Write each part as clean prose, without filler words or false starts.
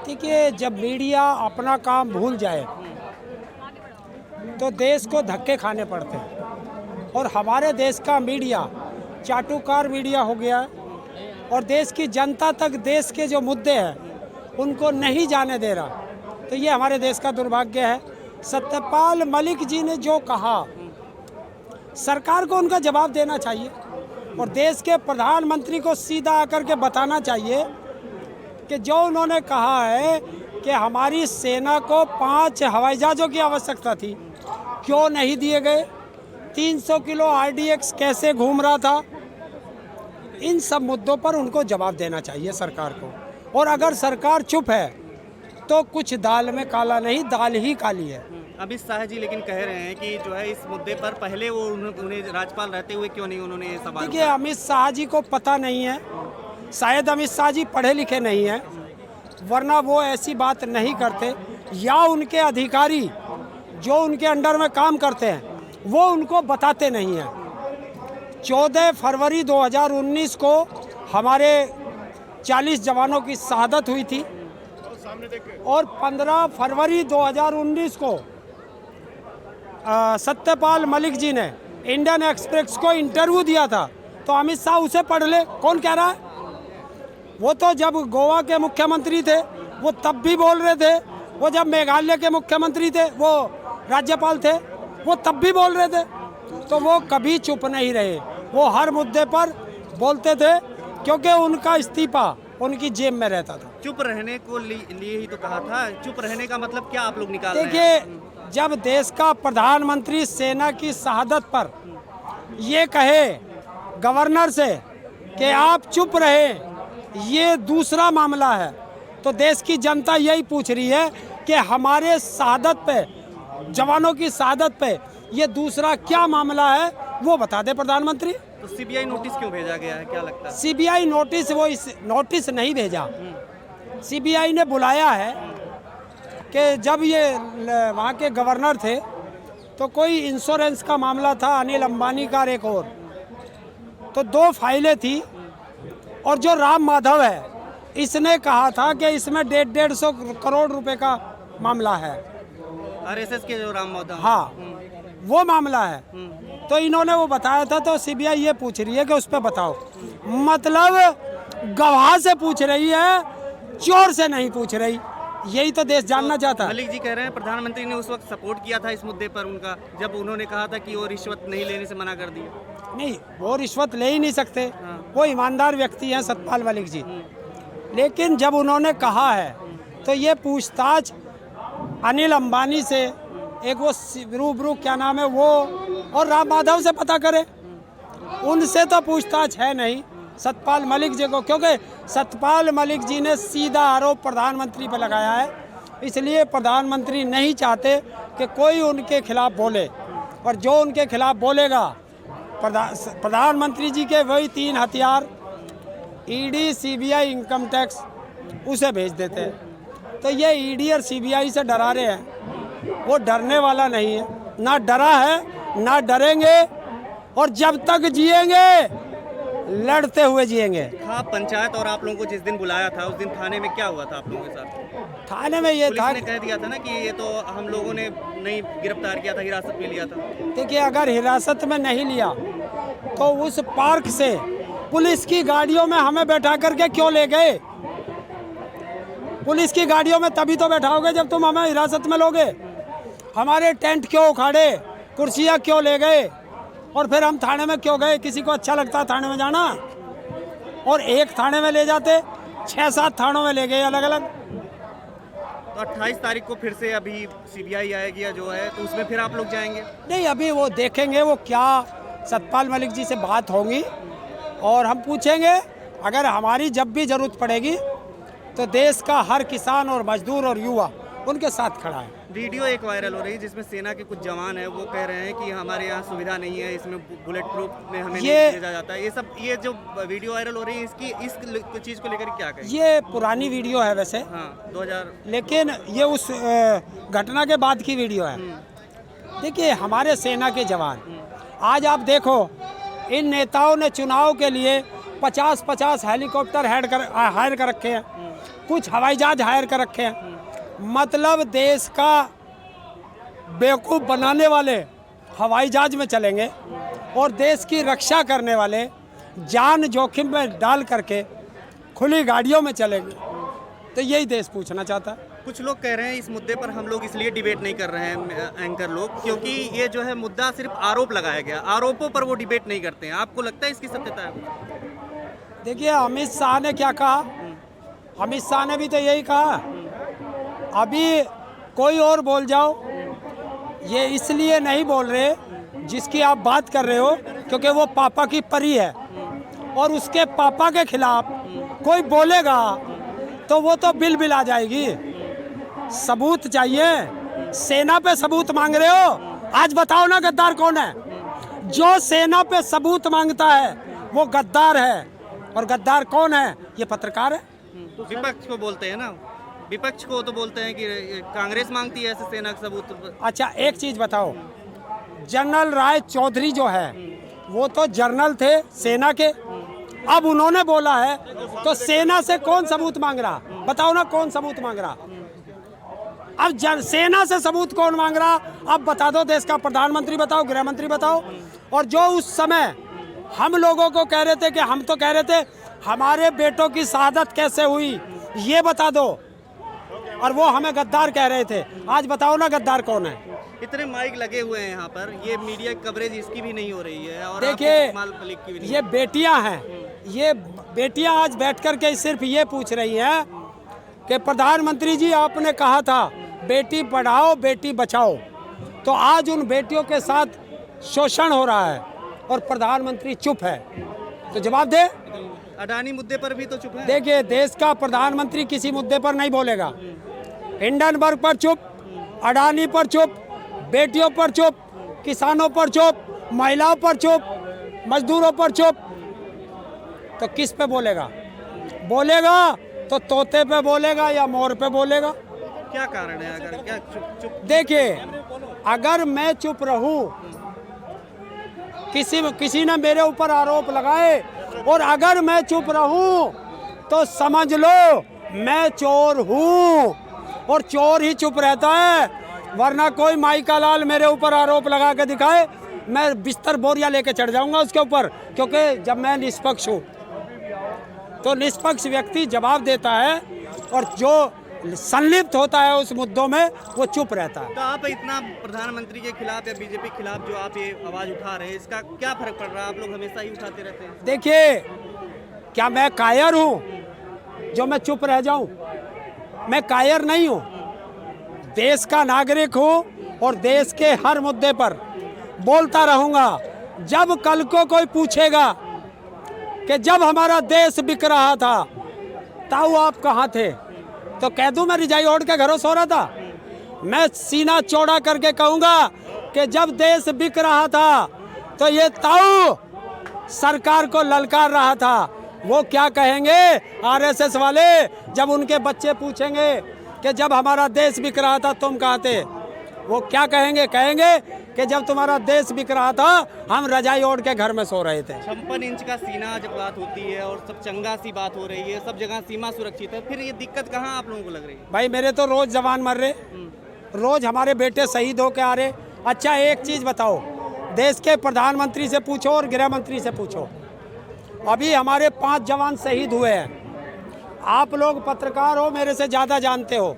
देखिए, जब मीडिया अपना काम भूल जाए तो देश को धक्के खाने पड़ते हैं। और हमारे देश का मीडिया चाटुकार मीडिया हो गया है और देश की जनता तक देश के जो मुद्दे हैं उनको नहीं जाने दे रहा। तो ये हमारे देश का दुर्भाग्य है। सत्यपाल मलिक जी ने जो कहा, सरकार को उनका जवाब देना चाहिए और देश के प्रधानमंत्री को सीधा आकर के बताना चाहिए कि जो उन्होंने कहा है कि हमारी सेना को 5 हवाई जहाज़ों की आवश्यकता थी, क्यों नहीं दिए गए? 300 किलो RDX कैसे घूम रहा था? इन सब मुद्दों पर उनको जवाब देना चाहिए सरकार को। और अगर सरकार चुप है तो कुछ दाल में काला नहीं, दाल ही काली है। अमित शाह जी लेकिन कह रहे हैं कि जो है इस मुद्दे पर पहले वो उन्हें राज्यपाल रहते हुए क्यों नहीं उन्होंने ये सवाल देखिए, अमित शाह जी को पता नहीं है, शायद अमित शाह जी पढ़े लिखे नहीं हैं, वरना वो ऐसी बात नहीं करते, या उनके अधिकारी जो उनके अंडर में काम करते हैं वो उनको बताते नहीं हैं। 14 फरवरी 2019 को हमारे 40 जवानों की शहादत हुई थी और 15 फरवरी 2019 को सत्यपाल मलिक जी ने इंडियन एक्सप्रेस को इंटरव्यू दिया था। तो अमित शाह उसे पढ़ ले, कौन कह रहा है? वो तो जब गोवा के मुख्यमंत्री थे वो तब भी बोल रहे थे, वो जब मेघालय के मुख्यमंत्री थे, वो राज्यपाल थे, वो तब भी बोल रहे थे। तो वो कभी चुप नहीं रहे, वो हर मुद्दे पर बोलते थे क्योंकि उनका इस्तीफा उनकी जेब में रहता था। चुप रहने को लिए ही तो कहा था। चुप रहने का मतलब क्या आप लोग निकाल रहे हैं? देखिए, जब देश का प्रधानमंत्री सेना की शहादत पर ये कहे गवर्नर से कि आप चुप रहे, ये दूसरा मामला है, तो देश की जनता यही पूछ रही है कि हमारे शहादत पे, जवानों की शहादत पे ये दूसरा क्या मामला है, वो बता दे प्रधानमंत्री। तो सीबीआई नोटिस क्यों भेजा गया है, क्या लगता है? सीबीआई नोटिस, वो इस नोटिस नहीं भेजा। सीबीआई ने बुलाया है कि जब ये वहाँ के गवर्नर थे तो कोई इंश्योरेंस का मामला था, अनिल अंबानी का, एक और, तो 2 फाइलें थी। और जो राम माधव है, इसने कहा था कि इसमें 150 करोड़ रुपए का मामला है। आरएसएस के जो राम माधव, हाँ, वो मामला है। तो इन्होंने वो बताया था, तो सीबीआई ये पूछ रही है कि उस पर बताओ। मतलब गवाह से पूछ रही है, चोर से नहीं पूछ रही। यही तो देश जानना चाहता है। मलिक जी कह रहे हैं प्रधानमंत्री ने उस वक्त सपोर्ट किया था इस मुद्दे पर उनका, जब उन्होंने कहा था कि वो रिश्वत नहीं लेने से मना कर दिया। नहीं, वो रिश्वत ले ही नहीं सकते। हाँ। वो ईमानदार व्यक्ति हैं सत्यपाल मलिक जी। लेकिन जब उन्होंने कहा है तो ये पूछताछ अनिल अंबानी से, एक वो रूबरू क्या नाम है वो, और राम माधव से पता करें। उनसे तो पूछताछ है नहीं सत्यपाल मलिक जी को, क्योंकि सत्यपाल मलिक जी ने सीधा आरोप प्रधानमंत्री पर लगाया है। इसलिए प्रधानमंत्री नहीं चाहते कि कोई उनके खिलाफ बोले, और जो उनके खिलाफ बोलेगा, प्रधानमंत्री जी के वही 3 हथियार, ईडी, सीबीआई, इनकम टैक्स, उसे भेज देते हैं। तो ये ईडी और सीबीआई से डरा रहे हैं, वो डरने वाला नहीं है, ना डरा है ना डरेंगे, और जब तक जिएंगे लड़ते हुए जिएंगे। हाँ, पंचायत और आप लोगों को जिस दिन बुलाया था उस दिन थाने में क्या हुआ था आप लोगों के साथ? थाने में ये था, पुलिस ने कह दिया था ना कि ये तो हम लोगों ने नहीं गिरफ्तार किया था, हिरासत में लिया था। देखिए, अगर हिरासत में नहीं लिया तो उस पार्क से पुलिस की गाड़ियों में हमें बैठा करके क्यों ले गए? पुलिस की गाड़ियों में तभी तो बैठाओगे जब तुम हमें हिरासत में लोगे। हमारे टेंट क्यों उखाड़े, कुर्सियाँ क्यों ले गए, और फिर हम थाने में क्यों गए? किसी को अच्छा लगता है थाने में जाना? और एक थाने में ले जाते, 6-7 थानों में ले गए अलग अलग। तो 28 तारीख को फिर से अभी सीबीआई आएगी जो है, तो उसमें फिर आप लोग जाएंगे? नहीं, अभी वो देखेंगे वो क्या सत्यपाल मलिक जी से बात होंगी, और हम पूछेंगे। अगर हमारी जब भी ज़रूरत पड़ेगी तो देश का हर किसान और मजदूर और युवा उनके साथ खड़ा है। वीडियो एक वायरल हो रही है जिसमें सेना के कुछ जवान हैं, वो कह रहे हैं कि हमारे यहाँ सुविधा नहीं है, इसमें बुलेट प्रूफ में हमें नहीं भेजा जाता है। ये जो वीडियो वायरल हो रही है, इस चीज़ को लेकर क्या कहें? ये पुरानी वीडियो है वैसे। हाँ, 2000, लेकिन ये उस घटना के बाद की वीडियो है। देखिए, हमारे सेना के जवान, आज आप देखो, इन नेताओं ने चुनाव के लिए 50-50 हेलीकॉप्टर हायर कर रखे हैं, कुछ हवाई जहाज हायर कर रखे हैं। मतलब देश का बेवकूफ़ बनाने वाले हवाई जहाज में चलेंगे और देश की रक्षा करने वाले जान जोखिम में डाल करके खुली गाड़ियों में चलेंगे। तो यही देश पूछना चाहता है। कुछ लोग कह रहे हैं इस मुद्दे पर हम लोग इसलिए डिबेट नहीं कर रहे हैं एंकर लोग, क्योंकि ये जो है मुद्दा सिर्फ आरोप लगाया गया, आरोपों पर वो डिबेट नहीं करते हैं। आपको लगता है इसकी सत्यता है? देखिए, अमित शाह ने क्या कहा, अमित शाह ने भी तो यही कहा। अभी कोई और बोल जाओ, ये इसलिए नहीं बोल रहे जिसकी आप बात कर रहे हो, क्योंकि वो पापा की परी है और उसके पापा के खिलाफ कोई बोलेगा तो वो तो बिल आ जाएगी। सबूत चाहिए, सेना पे सबूत मांग रहे हो, आज बताओ ना गद्दार कौन है? जो सेना पे सबूत मांगता है वो गद्दार है, और गद्दार कौन है? ये पत्रकार है। विपक्ष को बोलते हैं ना, विपक्ष को तो बोलते हैं कि कांग्रेस मांगती है ऐसे सेना का सबूत। अच्छा, एक चीज बताओ, जनरल राय चौधरी जो है वो तो जनरल थे सेना के, अब उन्होंने बोला है तो सेना से कौन सबूत मांग रहा? बताओ ना, कौन सबूत मांग रहा? अब सेना से सबूत कौन मांग रहा? अब बता दो, देश का प्रधानमंत्री बताओ, गृह मंत्री बताओ। और जो उस समय हम लोगों को कह रहे थे कि हम तो कह रहे थे हमारे बेटों की शहादत कैसे हुई, ये बता दो, और वो हमें गद्दार कह रहे थे। आज बताओ ना गद्दार कौन है? इतने माइक लगे हुए हैं यहाँ पर, ये मीडिया कवरेज इसकी भी नहीं हो रही है, और देखिए, नहीं। ये बेटियां हैं, ये बेटियां आज बैठ कर के सिर्फ ये पूछ रही हैं कि प्रधानमंत्री जी आपने कहा था बेटी पढ़ाओ बेटी बचाओ, तो आज उन बेटियों के साथ शोषण हो रहा है और प्रधानमंत्री चुप है, तो जवाब दे। अडानी मुद्दे पर भी तो चुप है। देखिए, देश का प्रधानमंत्री किसी मुद्दे पर नहीं बोलेगा। हिंडनबर्ग पर चुप, अडानी पर चुप, बेटियों पर चुप, किसानों पर चुप, महिलाओं पर चुप, मजदूरों पर चुप, तो किस पे बोलेगा? बोलेगा तो तोते पे बोलेगा या मोर पे बोलेगा? क्या कारण है? अगर क्या चुप? देखिए, अगर मैं चुप रहूं, किसी ने मेरे ऊपर आरोप लगाए और अगर मैं चुप रहूं तो समझ लो मैं चोर हूं, और चोर ही चुप रहता है, वरना कोई माई का लाल मेरे ऊपर आरोप लगा के दिखाए, मैं बिस्तर बोरिया लेके चढ़ जाऊंगा उसके ऊपर, क्योंकि जब मैं निष्पक्ष हूं तो निष्पक्ष व्यक्ति जवाब देता है, और जो संलिप्त होता है उस मुद्दों में वो चुप रहता है। तो आप इतना प्रधानमंत्री के खिलाफ या बीजेपी के खिलाफ जो आप ये आवाज उठा रहे हैं, इसका क्या फर्क पड़ रहा है? आप लोग हमेशा ही उठाते रहते हैं। देखिए, क्या मैं कायर हूँ जो मैं चुप रह जाऊं? मैं कायर नहीं हूँ, देश का नागरिक हूँ और देश के हर मुद्दे पर बोलता रहूंगा। जब कल को कोई पूछेगा कि जब हमारा देश बिक रहा था ताऊ आप कहाँ थे, तो कह दूं मैं रजाई ओढ़ के घरों सो रहा था। मैं सीना चौड़ा करके कहूँगा कि जब देश बिक रहा था तो ये ताऊ सरकार को ललकार रहा था। वो क्या कहेंगे आरएसएस वाले जब उनके बच्चे पूछेंगे कि जब हमारा देश बिक रहा था तुम कहाँ थे? वो क्या कहेंगे? कहेंगे कि जब तुम्हारा देश बिक रहा था हम रजाई ओढ़ के घर में सो रहे थे। 56 इंच का सीना जब बात होती है और सब चंगा सी बात हो रही है, सब जगह सीमा सुरक्षित है, फिर ये दिक्कत कहाँ आप लोगों को लग रही है? भाई, मेरे तो रोज जवान मर रहे, रोज हमारे बेटे शहीद होके आ रहे। अच्छा, एक चीज बताओ, देश के प्रधानमंत्री से पूछो और गृह मंत्री से पूछो, अभी हमारे 5 जवान शहीद हुए हैं। आप लोग पत्रकार हो, मेरे से ज़्यादा जानते हो।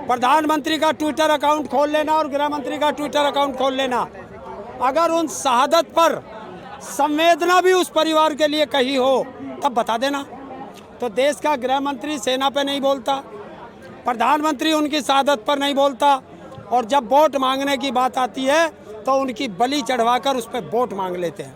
प्रधानमंत्री का ट्विटर अकाउंट खोल लेना और गृह मंत्री का ट्विटर अकाउंट खोल लेना, अगर उन शहादत पर संवेदना भी उस परिवार के लिए कही हो तब बता देना। तो देश का गृह मंत्री सेना पे नहीं बोलता, प्रधानमंत्री उनकी शहादत पर नहीं बोलता, और जब वोट मांगने की बात आती है तो उनकी बलि चढ़वाकर उस पर वोट मांग लेते हैं।